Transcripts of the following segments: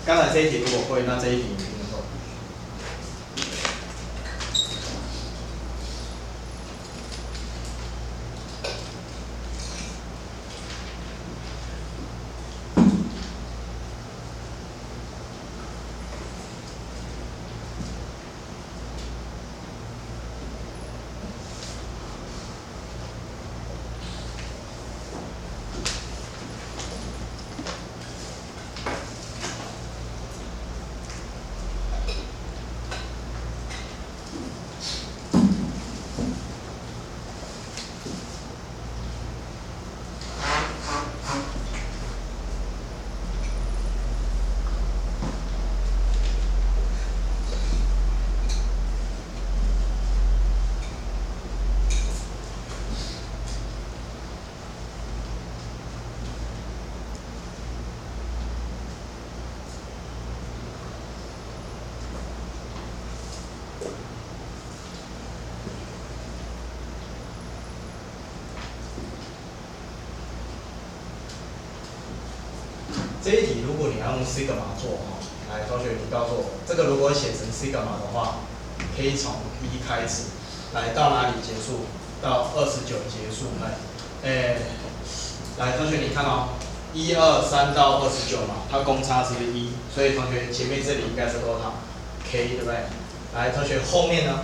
刚才这一题如果会，那这一题你一定会。这一题如果你要用 sigma 做哈，来同学你告诉我，这个如果写成 sigma 的话，可以从1开始，来到哪里结束？到29结束。来同学你看哦，1、2、3到29嘛，它公差是不是1？所以同学前面这里应该是多少 ？k 对不对？来同学后面呢？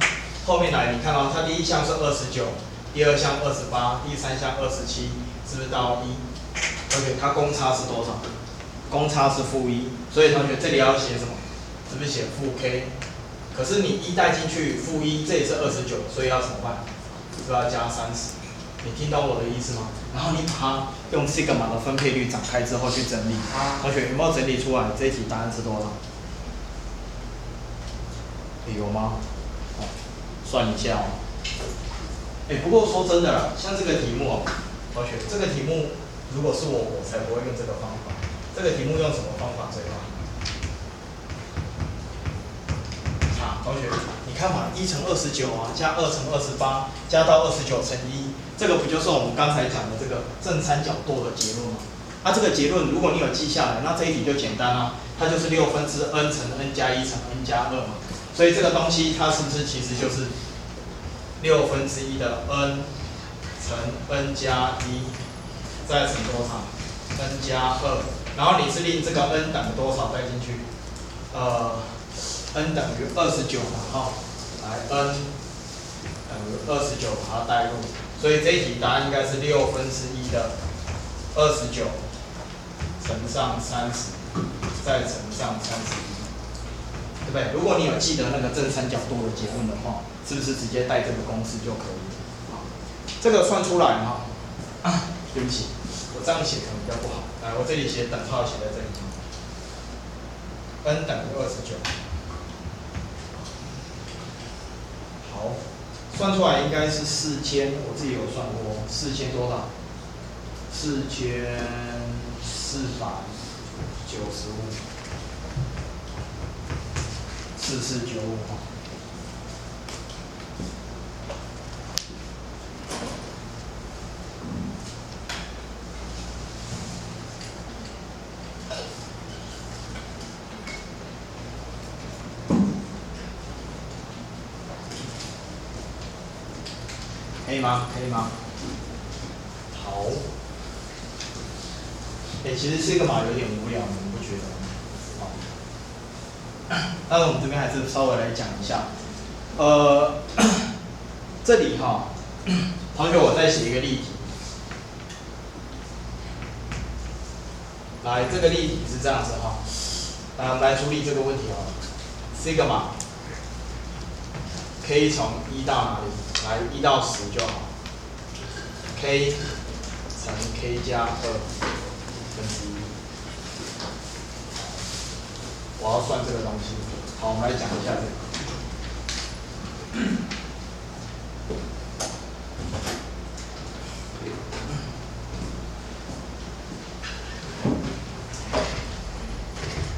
后面来你看哦，它第一项是29，第二项28，第三项27，是不是到1？同学它公差是多少？公差是-1，所以同学这里要写什么？是不是写负 k？ 可是你1带进去-1，这也是29，所以要怎么办？是不是要加30？你听懂我的意思吗？然后你把它用 sigma 的分配率展开之后去整理。同学有没有整理出来？这一题答案是多少？有吗？哦，算一下哦。不过说真的啦，像这个题目哦，同学，这个题目如果是我才不会用这个方法。这个题目用什么方法最好？同学，你看嘛，1乘29啊，加2乘28，加到29乘1，这个不就是我们刚才讲的这个正三角舵的结论吗？这个结论如果你有记下来，那这一题就简单啦，它就是6分之 n 乘 n 加1乘 n 加2嘛。所以这个东西它是不是其实就是6分之1的 n 乘 n 加1，再乘多少 ？n 加2。然后你是令这个 n 等于多少带进去？n 等于29嘛，哈，来 n 等于29，把它带入，所以这一题答案应该是6分之1的29乘上30，再乘上31，对不对？如果你有记得那个正三角舵的结论的话，是不是直接带这个公式就可以了？好，这个算出来哈，对不起，我这样写可能比较不好。来，我这里写等号写在这里 ，n 等于29。好，算出来应该是4000，我自己有算过，4000多少？4495，4495。可以吗？可以吗？好。其实这个嘛有点无聊，你们不觉得吗？好。但是我们这边还是稍微来讲一下。这里哈，同学我再写一个例题。来，这个例题是这样子哈。我们来处理这个问题哦。sigma k 从1到哪里？来1到10就好。k 乘 k 加2分之1。我要算这个东西。好，我们来讲一下这个。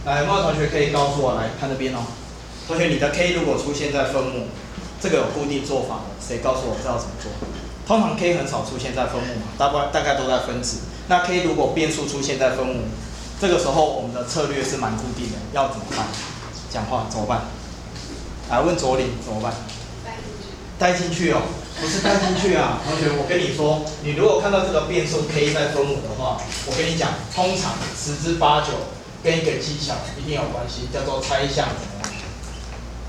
来，有没有同学可以告诉我？来看这边哦。同学，你的 k 如果出现在分母，这个有固定做法的，谁告诉我知道怎么做？通常 k 很少出现在分母嘛，大概都在分子。那 k 如果变数出现在分母，这个时候我们的策略是蛮固定的，要怎么办？讲话怎么办？来问左领怎么办？带进去哦，不是带进去啊，同学，我跟你说，你如果看到这个变数 k 在分母的话，我跟你讲，通常10之8九跟一个技巧一定有关系，叫做拆项怎么样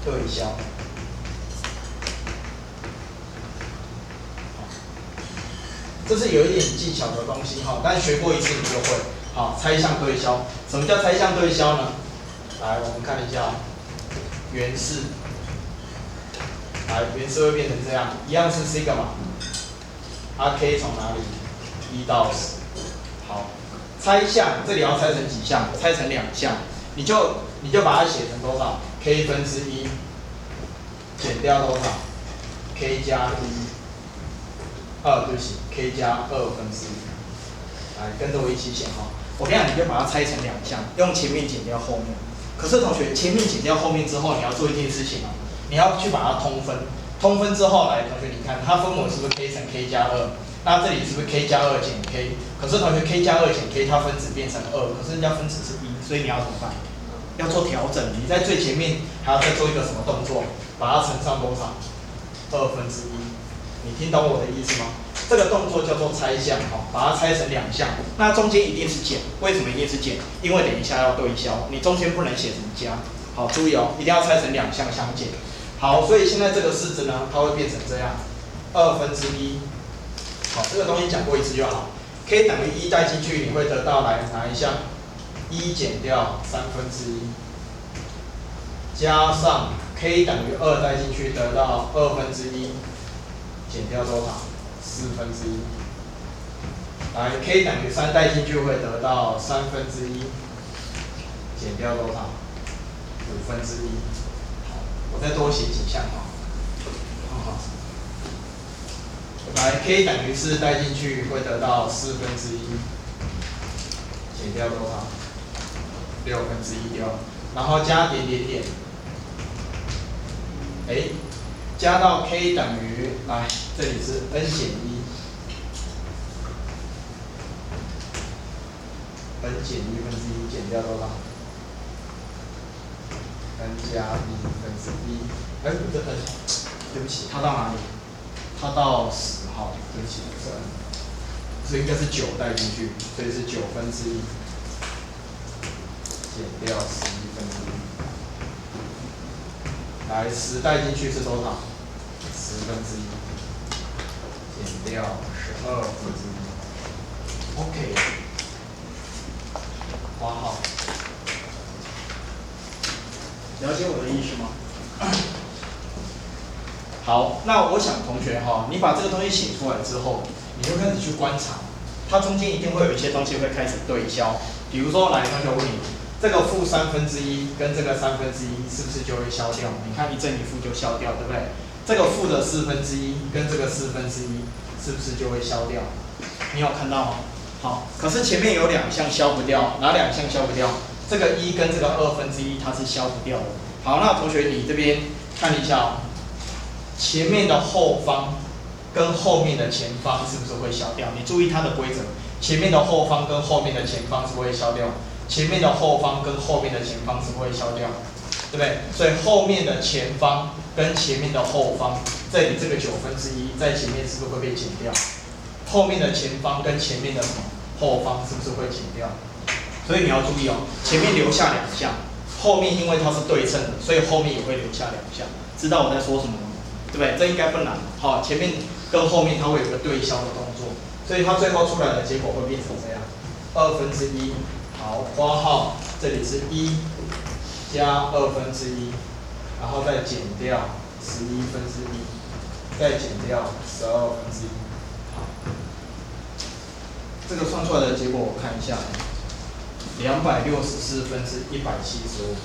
对消。这是有一点技巧的东西哈，但学过一次你就会。好，拆项对消，什么叫拆项对消呢？来，我们看一下原式。来，原式会变成这样，一样是 sigma， k 从哪里？1到10。好，拆项这里要拆成几项？拆成2项，你就把它写成多少 ？k 分之1减掉多少 ？k 加1，对不起 ，k 加2分之1。来，跟着我一起写哈。我跟你讲，你就把它拆成2项，用前面减掉后面。可是同学，前面减掉后面之后，你要做一件事情哦。你要去把它通分，通分之后来，同学你看它分母是不是 k 乘 k 加2？那这里是不是 k 加2减 k？ 可是同学 k 加2减 k 它分子变成2，可是人家分子是1，所以你要怎么办？要做调整。你在最前面还要再做一个什么动作？把它乘上多少？2分之1。你听懂我的意思吗？这个动作叫做拆项，把它拆成2项。那中间一定是减，为什么一定是减？因为等一下要对消，你中间不能写成加。好，注意哦，一定要拆成2项相减。好，所以现在这个式子呢，它会变成这样，2分之1。好，这个东西讲过一次就好。k 等于1带进去，你会得到来哪一项？1减掉3分之1，加上 k 等于2带进去，得到2分之1，减掉多少？4分之1。来 ，k 等于3带进去会得到3分之1，减掉多少？5分之1。好，我再多写几项哈。来 ，k 等于4带进去会得到4分之1，减掉多少？6分之1掉，然后加点点点，加到 k 等于来，这里是 n 减1。n 减1分之1减掉多少 ？n 加1分之1，不是 n， 对不起，它到哪里？它到10号，对不起，是 n， 所以应该是9带进去，所以是9分之1减掉11分之1。来，10带进去是多少？10分之1减掉12分之1。OK。括号，了解我的意思吗？好，那我想同学哈，你把这个东西写出来之后，你就开始去观察，它中间一定会有一些东西会开始对消。比如说，来，同学问你，这个负3分之1跟这个3分之1是不是就会消掉？你看一正一负就消掉，对不对？这个负的4分之1跟这个4分之1是不是就会消掉？你有看到吗？好，可是前面有2项消不掉，哪2项消不掉？这个1跟这个2分之1它是消不掉的。好，那同学你这边看一下哦，前面的后方跟后面的前方是不是会消掉？你注意它的规则，前面的后方跟后面的前方是不是会消掉？前面的后方跟后面的前方是不是会消掉？对不对？所以后面的前方跟前面的后方，这里这个9分之1在前面是不是会被减掉？后面的前方跟前面的什么后方是不是会减掉？所以你要注意哦，前面留下2项，后面因为它是对称的，所以后面也会留下2项。知道我在说什么吗？对不对？这应该不难。好，前面跟后面它会有个对消的动作，所以它最后出来的结果会变成这样：2分之1。好，括号这里是1加2分之1，然后再减掉11分之1，再减掉12分之1。这个算出来的结果我看一下，264分之175，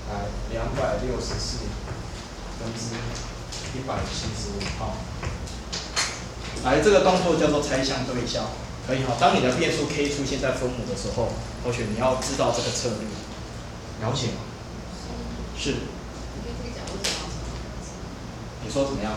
来264分之175，好，来这个动作叫做拆项对消，可以哈。当你的变数 k 出现在分母的时候，同学你要知道这个策略，了解吗？是。你说怎么样？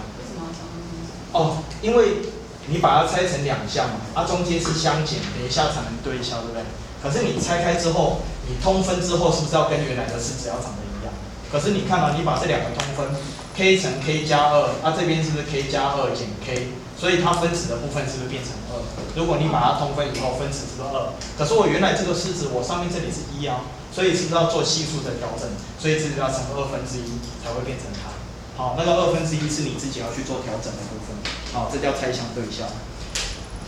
哦，因为你把它拆成2项嘛，中间是相减，等一下才能对消，对不对？可是你拆开之后，你通分之后是不是要跟原来的式子要长得一样？可是你看到、你把这两个通分 ，k 乘 k 加2，啊这边是不是 k 加2减 k？所以它分子的部分是不是变成2？如果你把它通分以后，分子是不是2？可是我原来这个式子，我上面这里是1啊，所以是不是要做系数的调整？所以这个要乘1/2才会变成它。好，那个1/2是你自己要去做调整的部分。好，这叫拆项对象。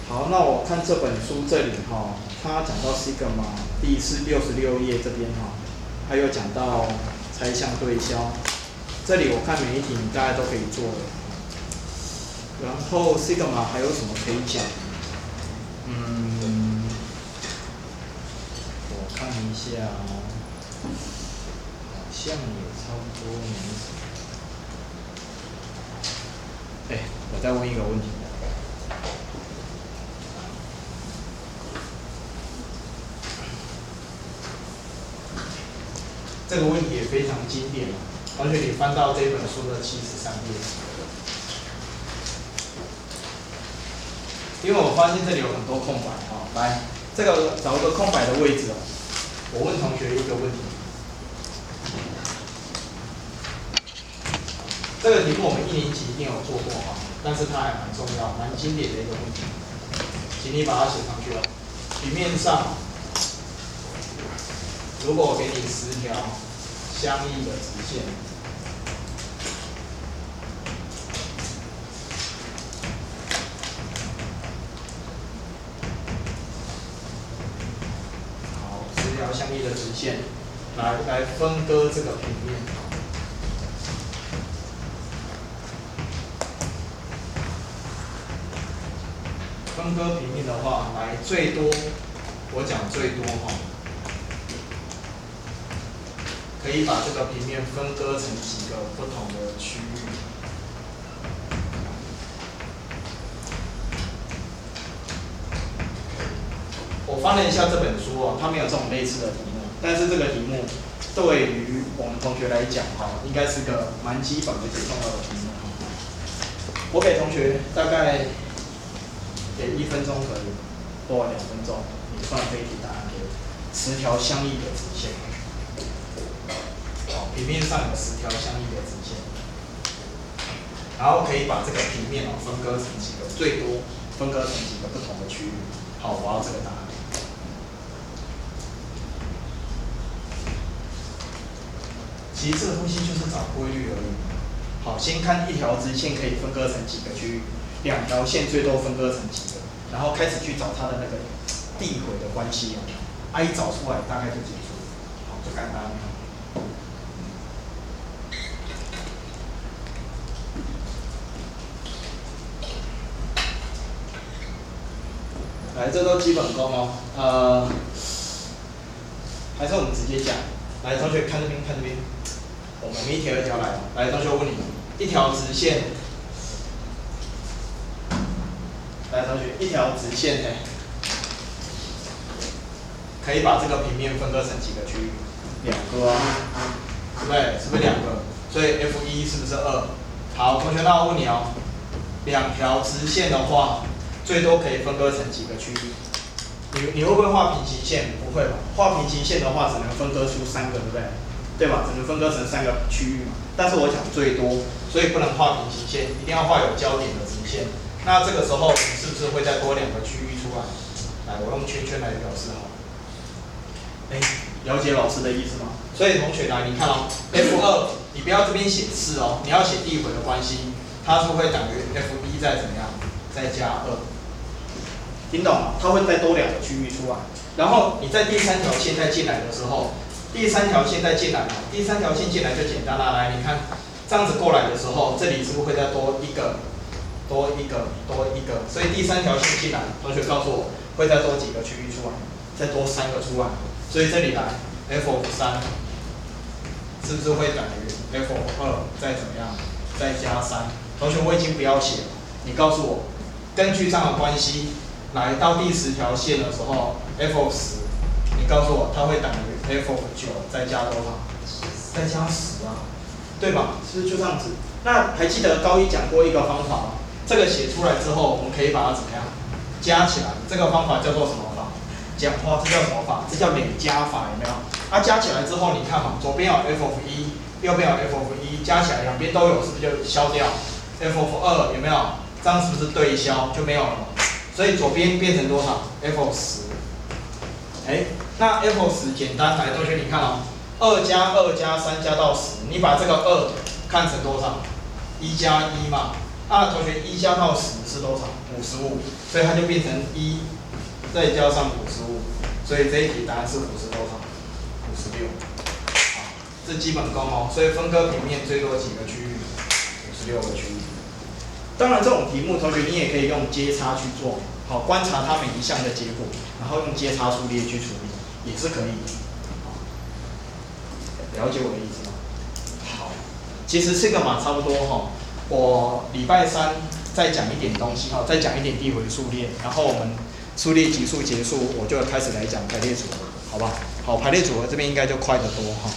好，那我看这本书这里哈，它讲到 sigma 第66页这边哈，它有讲到拆项对消。这里我看每一题你大家都可以做的。然后 sigma 还有什么可以讲？我看一下哦，好像也差不多没什么。我再问一个问题。这个问题也非常经典，同学你翻到这本书的73页。因为我发现这里有很多空白啊，来，这个找一个空白的位置哦。我问同学一个问题，这个题目我们1年级一定有做过啊，但是它还蛮重要、蛮经典的一个问题，请你把它写上去哦。平面上，如果我给你10条相异的直线。10条相异的直线，来分割这个平面。分割平面的话，来最多，我讲最多哈，可以把这个平面分割成几个不同的区域。我翻了一下这本书哦，它没有这种类似的题目，但是这个题目对于我们同学来讲哈，应该是个蛮基本而且重要的题目。我给同学大概给1分钟可以，或2分钟，你算这一题答案给10条相异的直线。好，平面上有10条相异的直线，然后可以把这个平面分割成几个，最多分割成几个不同的区域。好，我要这个答案。其实这个东西就是找规律而已。好，先看1条直线可以分割成几个区域，2条线最多分割成几个，然后开始去找它的那个递回的关系一找出来大概就结束了。好，就看答案。来，这都基本功哦。还是我们直接讲。来，同学看这边，看这边。我们一条一条来。来，同学我问你，1条直线。来，同学，1条直线可以把这个平面分割成几个区域？2个啊，对不对？是不是2个？所以 F1是不是2？好，同学，那我问你哦，2条直线的话，最多可以分割成几个区域？你会不会画平行线？不会吧？画平行线的话，只能分割出3个，对不对？对吧？只能分割成3个区域嘛。但是我讲最多，所以不能画平行线，一定要画有交点的直线。那这个时候，你是不是会再多2个区域出来？来，我用圈圈来表示好了。了解老师的意思吗？所以同学来，你看哦 ，F2，你不要这边写4哦，你要写递回的关系，它是会等于 F1再怎么样，再加2。听懂吗？它会再多2个区域出来，然后你在第3条线再进来的时候，第3条线再进来嘛，第3条线进来就简单了。来，你看这样子过来的时候，这里是不是会再多一个，多一个，多一个？所以第3条线进来，同学告诉我会再多几个区域出来？再多3个出来。所以这里来 F3是不是会等于 F2再怎么样，再加3？同学我已经不要写了，你告诉我，根据这样的关系。来到第10条线的时候 ，F10，你告诉我它会等于 F9再加多少？再加10啊，对吧？是不是就这样子？那还记得高一讲过一个方法吗？这个写出来之后，我们可以把它怎么样？加起来。这个方法叫做什么法？讲话，这叫什么法？这叫累加法，有没有？啊，加起来之后，你看嘛，左边有 f of 1，右边有 f of 1，加起来两边都有，是不是就消掉 ？f of 2有没有？这样是不是对消就没有了嘛？所以左边变成多少 ？f of 10。哎，那 f of 10简单，来同学你看哦，2加2加3加到10，你把这个2看成多少？1加1嘛。啊，同学1加到10是多少？55，所以它就变成1再加上55，所以这一题答案是50多少？56。好，这基本功哦。所以分割平面最多几个区域？56个区域。当然，这种题目同学你也可以用接差去做，好，观察它每一项的结果，然后用接差数列去处理，也是可以的。了解我的意思吗？好，其实这个嘛差不多哈。我礼拜3再讲一点东西哈，再讲一点递回数列，然后我们数列级数结束，我就开始来讲排列组合，好吧？好，排列组合这边应该就快得多哈。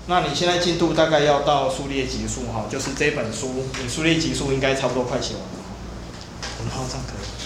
那你现在进度大概要到数列级数哈，就是这本书，你数列级数应该差不多快写完了哈。很好，这样可以。